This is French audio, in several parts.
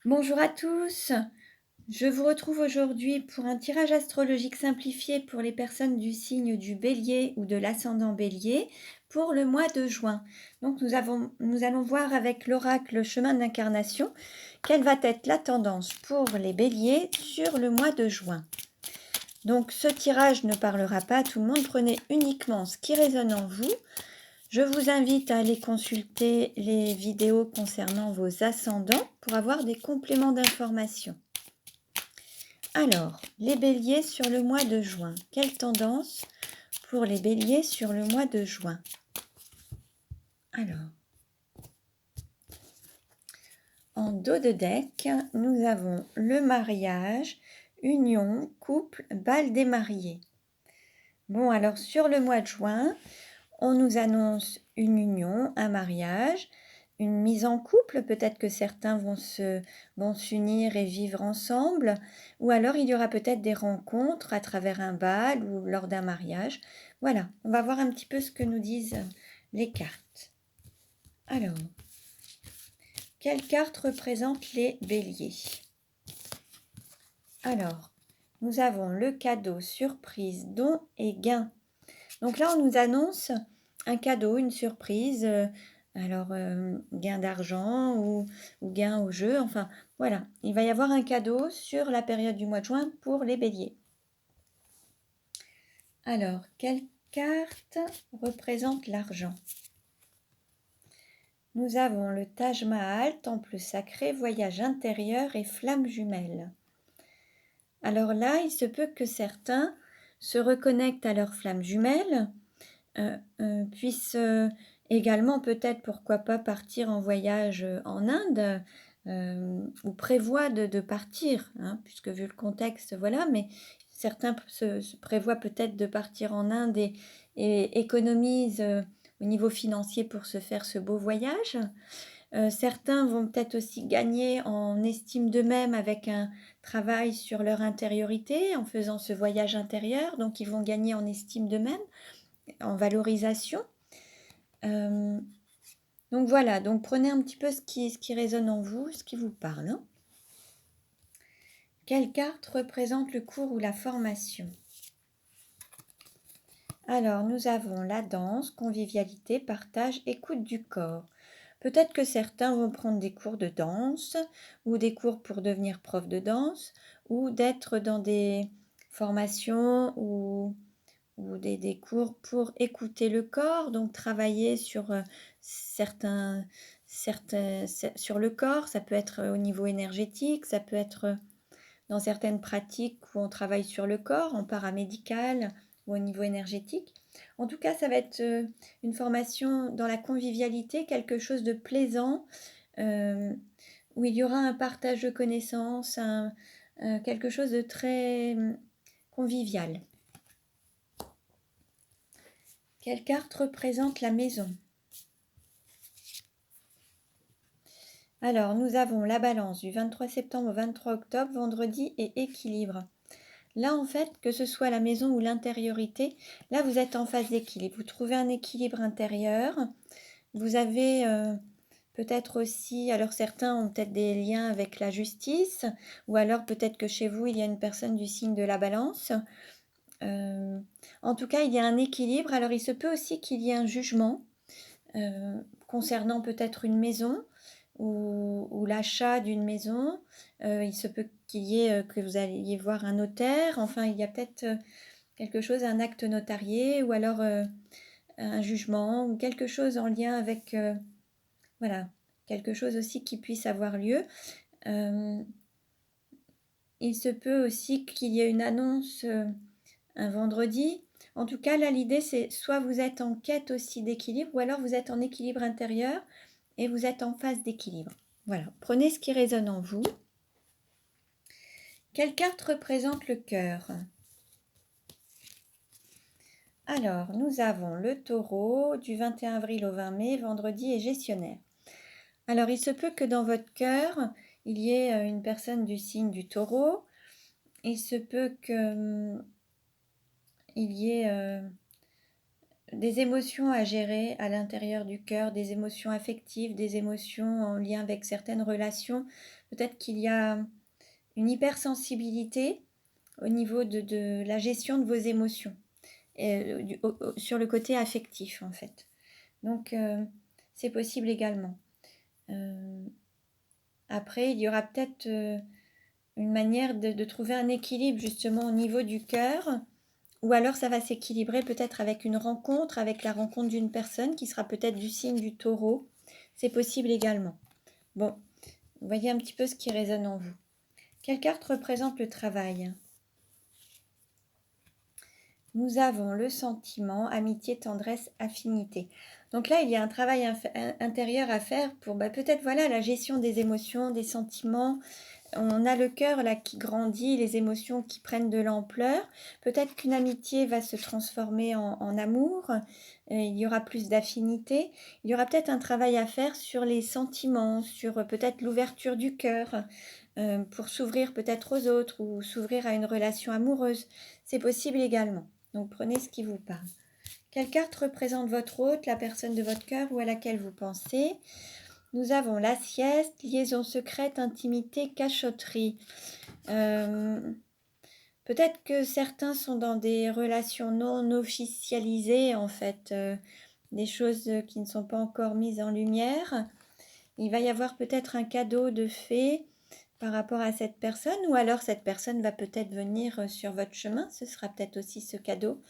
Bonjour à tous, je vous retrouve aujourd'hui pour un tirage astrologique simplifié pour les personnes du signe du Bélier ou de l'ascendant Bélier pour le mois de juin. Donc nous allons voir avec l'oracle Chemin de l'incarnation quelle va être la tendance pour les Béliers sur le mois de juin. Donc ce tirage ne parlera pas à tout le monde, prenez uniquement ce qui résonne en vous. Je vous invite à aller consulter les vidéos concernant vos ascendants pour avoir des compléments d'information. Alors, les béliers sur le mois de juin. Quelle tendance pour les béliers sur le mois de juin? Alors, en dos de deck, nous avons le mariage, union, couple, bal des mariés. Bon, alors sur le mois de juin, on nous annonce une union, un mariage, une mise en couple. Peut-être que certains vont s'unir et vivre ensemble. Ou alors il y aura peut-être des rencontres à travers un bal ou lors d'un mariage. Voilà, on va voir un petit peu ce que nous disent les cartes. Alors, quelles cartes représentent les béliers? Alors, nous avons le cadeau, surprise, don et gain. Donc là, on nous annonce un cadeau, une surprise, gain d'argent ou gain au jeu, enfin voilà. Il va y avoir un cadeau sur la période du mois de juin pour les béliers. Alors, quelle carte représente l'argent? Nous avons le Taj Mahal, temple sacré, voyage intérieur et flamme jumelle. Alors là, il se peut que certains se reconnectent à leur flamme jumelle, puissent également peut-être, pourquoi pas, partir en voyage en Inde, ou prévoient de partir, hein, puisque vu le contexte, voilà, mais certains se prévoient peut-être de partir en Inde et économisent au niveau financier pour se faire ce beau voyage. Certains vont peut-être aussi gagner en estime d'eux-mêmes avec un travail sur leur intériorité, en faisant ce voyage intérieur, donc ils vont gagner en estime d'eux-mêmes, en valorisation. Donc voilà, donc prenez un petit peu ce qui résonne en vous, ce qui vous parle. Hein. Quelle carte représente le cours ou la formation? Alors, nous avons la danse, convivialité, partage, écoute du corps. Peut-être que certains vont prendre des cours de danse ou des cours pour devenir prof de danse ou d'être dans des formations ou des cours pour écouter le corps, donc travailler sur sur le corps. Ça peut être au niveau énergétique, ça peut être dans certaines pratiques où on travaille sur le corps, en paramédical ou au niveau énergétique. En tout cas, ça va être une formation dans la convivialité, quelque chose de plaisant, où il y aura un partage de connaissances, quelque chose de très convivial. Quelle carte représente la maison? Alors, nous avons la balance du 23 septembre au 23 octobre, vendredi et équilibre. Là, en fait, que ce soit la maison ou l'intériorité, là, vous êtes en phase d'équilibre. Vous trouvez un équilibre intérieur. Vous avez peut-être aussi, alors certains ont peut-être des liens avec la justice, ou alors peut-être que chez vous, il y a une personne du signe de la balance. En tout cas, il y a un équilibre. Alors, il se peut aussi qu'il y ait un jugement concernant peut-être une maison ou l'achat d'une maison. Il se peut qu'il y ait, que vous alliez voir un notaire. Enfin, il y a peut-être quelque chose, un acte notarié ou alors un jugement ou quelque chose en lien avec, voilà, quelque chose aussi qui puisse avoir lieu. Il se peut aussi qu'il y ait une annonce un vendredi. En tout cas, là, l'idée, c'est soit vous êtes en quête aussi d'équilibre, ou alors vous êtes en équilibre intérieur et vous êtes en phase d'équilibre. Voilà, prenez ce qui résonne en vous. Quelle carte représente le cœur? Alors, nous avons le taureau du 21 avril au 20 mai, vendredi et gestionnaire. Alors, il se peut que dans votre cœur, il y ait une personne du signe du taureau. Il se peut que il y ait des émotions à gérer à l'intérieur du cœur, des émotions affectives, des émotions en lien avec certaines relations. Peut-être qu'il y a une hypersensibilité au niveau de la gestion de vos émotions, sur le côté affectif en fait. Donc c'est possible également. Après, il y aura peut-être une manière de trouver un équilibre justement au niveau du cœur, ou alors ça va s'équilibrer peut-être avec une rencontre, avec la rencontre d'une personne qui sera peut-être du signe du Taureau. C'est possible également. Bon, vous voyez un petit peu ce qui résonne en vous. Quelle carte représente le travail? Nous avons le sentiment, amitié, tendresse, affinité. Donc là, il y a un travail intérieur à faire pour peut-être voilà, la gestion des émotions, des sentiments. On a le cœur là qui grandit, les émotions qui prennent de l'ampleur. Peut-être qu'une amitié va se transformer en amour. Il y aura plus d'affinité. Il y aura peut-être un travail à faire sur les sentiments, sur peut-être l'ouverture du cœur, pour s'ouvrir peut-être aux autres ou s'ouvrir à une relation amoureuse. C'est possible également. Donc prenez ce qui vous parle. Quelle carte représente votre hôte, la personne de votre cœur ou à laquelle vous pensez? Nous avons la sieste, liaison secrète, intimité, cachotterie. Peut-être que certains sont dans des relations non officialisées, en fait, des choses qui ne sont pas encore mises en lumière. Il va y avoir peut-être un cadeau de fait par rapport à cette personne, ou alors cette personne va peut-être venir sur votre chemin, ce sera peut-être aussi ce cadeau,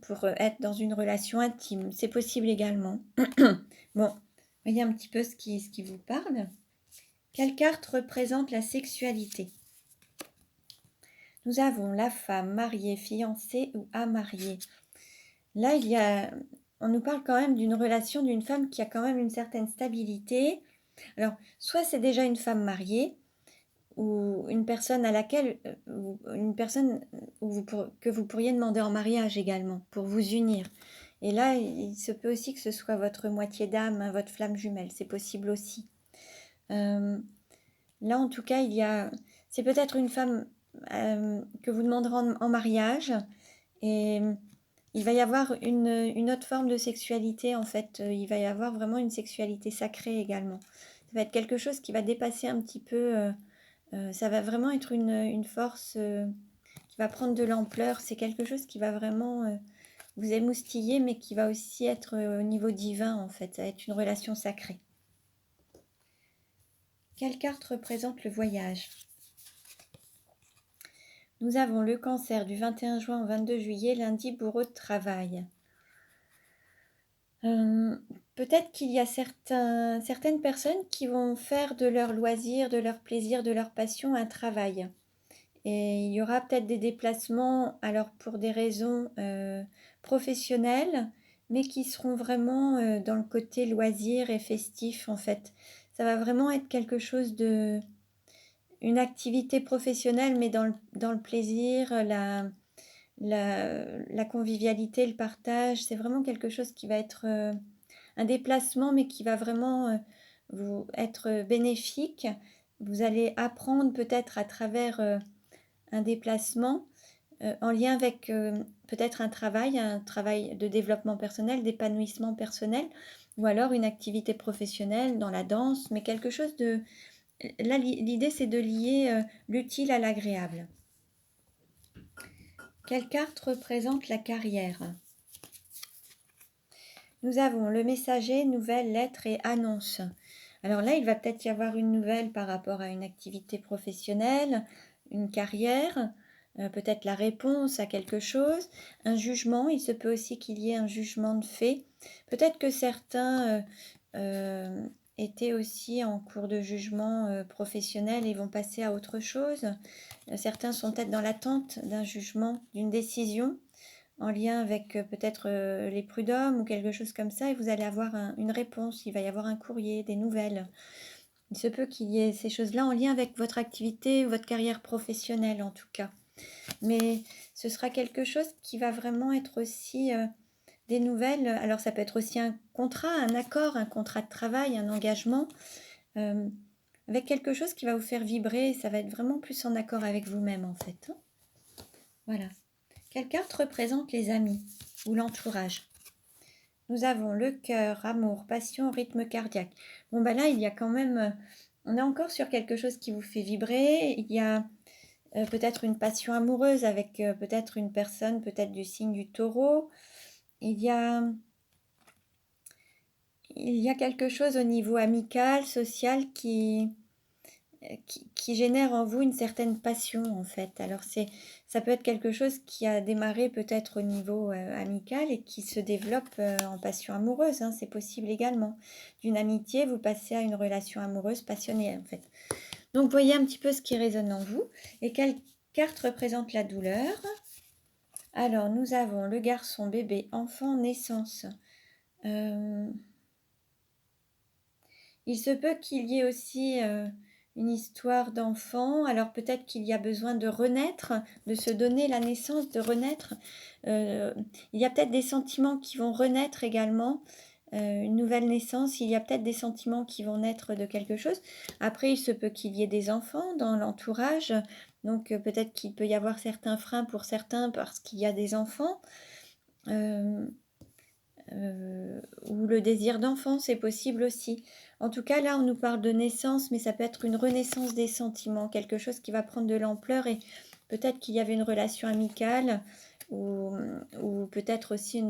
pour être dans une relation intime, c'est possible également. Bon, voyez un petit peu ce qui vous parle. Quelle carte représente la sexualité? Nous avons la femme mariée, fiancée ou à marier. Là, on nous parle quand même d'une relation d'une femme qui a quand même une certaine stabilité. Alors, soit c'est déjà une femme mariée, ou une personne à laquelle, une personne que vous pourriez demander en mariage également, pour vous unir. Et là, il se peut aussi que ce soit votre moitié d'âme, hein, votre flamme jumelle, c'est possible aussi. Là, en tout cas, c'est peut-être une femme que vous demanderez en mariage, et il va y avoir une autre forme de sexualité, en fait. Il va y avoir vraiment une sexualité sacrée également. Ça va être quelque chose qui va dépasser un petit peu, ça va vraiment être une force qui va prendre de l'ampleur. C'est quelque chose qui va vraiment vous émoustiller, mais qui va aussi être au niveau divin, en fait. Ça va être une relation sacrée. Quelle carte représente le voyage? Nous avons le Cancer du 21 juin au 22 juillet, lundi, bourreau de travail. Peut-être qu'il y a certaines personnes qui vont faire de leur loisir, de leur plaisir, de leur passion un travail. Et il y aura peut-être des déplacements, alors pour des raisons professionnelles, mais qui seront vraiment dans le côté loisir et festif en fait. Ça va vraiment être quelque chose une activité professionnelle, mais dans le plaisir, la convivialité, le partage. C'est vraiment quelque chose qui va être un déplacement, mais qui va vraiment vous être bénéfique. Vous allez apprendre peut-être à travers un déplacement en lien avec peut-être un travail de développement personnel, d'épanouissement personnel, ou alors une activité professionnelle dans la danse, mais quelque chose de... Là, l'idée, c'est de lier l'utile à l'agréable. Quelle carte représente la carrière? Nous avons le messager, nouvelle, lettre et annonce. Alors là, il va peut-être y avoir une nouvelle par rapport à une activité professionnelle, une carrière, peut-être la réponse à quelque chose, un jugement. Il se peut aussi qu'il y ait un jugement de fait. Peut-être que certains étaient aussi en cours de jugement professionnel et vont passer à autre chose. Certains sont peut-être dans l'attente d'un jugement, d'une décision en lien avec peut-être les prud'hommes ou quelque chose comme ça, et vous allez avoir une réponse, il va y avoir un courrier, des nouvelles. Il se peut qu'il y ait ces choses-là en lien avec votre activité ou votre carrière professionnelle en tout cas. Mais ce sera quelque chose qui va vraiment être aussi des nouvelles. Alors ça peut être aussi un contrat, un accord, un contrat de travail, un engagement, avec quelque chose qui va vous faire vibrer. Ça va être vraiment plus en accord avec vous-même en fait. Voilà. Quelle carte représente les amis? ou l'entourage. Nous avons le cœur, amour, passion, rythme cardiaque. Bon, ben là, il y a quand même... on est encore sur quelque chose qui vous fait vibrer. Il y a peut-être une passion amoureuse avec peut-être une personne, peut-être du signe du taureau. Il y a quelque chose au niveau amical, social qui génère en vous une certaine passion en fait. Alors ça peut être quelque chose qui a démarré peut-être au niveau amical et qui se développe en passion amoureuse, hein, c'est possible également. D'une amitié, vous passez à une relation amoureuse passionnée en fait. Donc voyez un petit peu ce qui résonne en vous et quelle carte représente la douleur. Alors nous avons le garçon, bébé, enfant, naissance. Il se peut qu'il y ait aussi une histoire d'enfant. Alors peut-être qu'il y a besoin de renaître, de se donner la naissance, de renaître. Il y a peut-être des sentiments qui vont renaître également. Une nouvelle naissance, il y a peut-être des sentiments qui vont naître de quelque chose. Après, il se peut qu'il y ait des enfants dans l'entourage. Donc peut-être qu'il peut y avoir certains freins pour certains parce qu'il y a des enfants. Ou le désir d'enfant, c'est possible aussi. En tout cas, là, on nous parle de naissance, mais ça peut être une renaissance des sentiments, quelque chose qui va prendre de l'ampleur et peut-être qu'il y avait une relation amicale ou peut-être aussi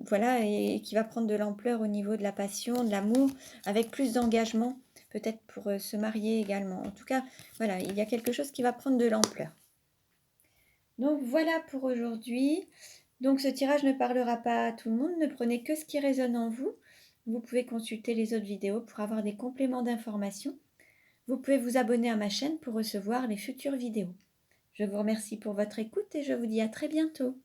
voilà, et qui va prendre de l'ampleur au niveau de la passion, de l'amour, avec plus d'engagement, peut-être pour se marier également. En tout cas, voilà, il y a quelque chose qui va prendre de l'ampleur. Donc voilà pour aujourd'hui. Donc ce tirage ne parlera pas à tout le monde, ne prenez que ce qui résonne en vous. Vous pouvez consulter les autres vidéos pour avoir des compléments d'informations. Vous pouvez vous abonner à ma chaîne pour recevoir les futures vidéos. Je vous remercie pour votre écoute et je vous dis à très bientôt.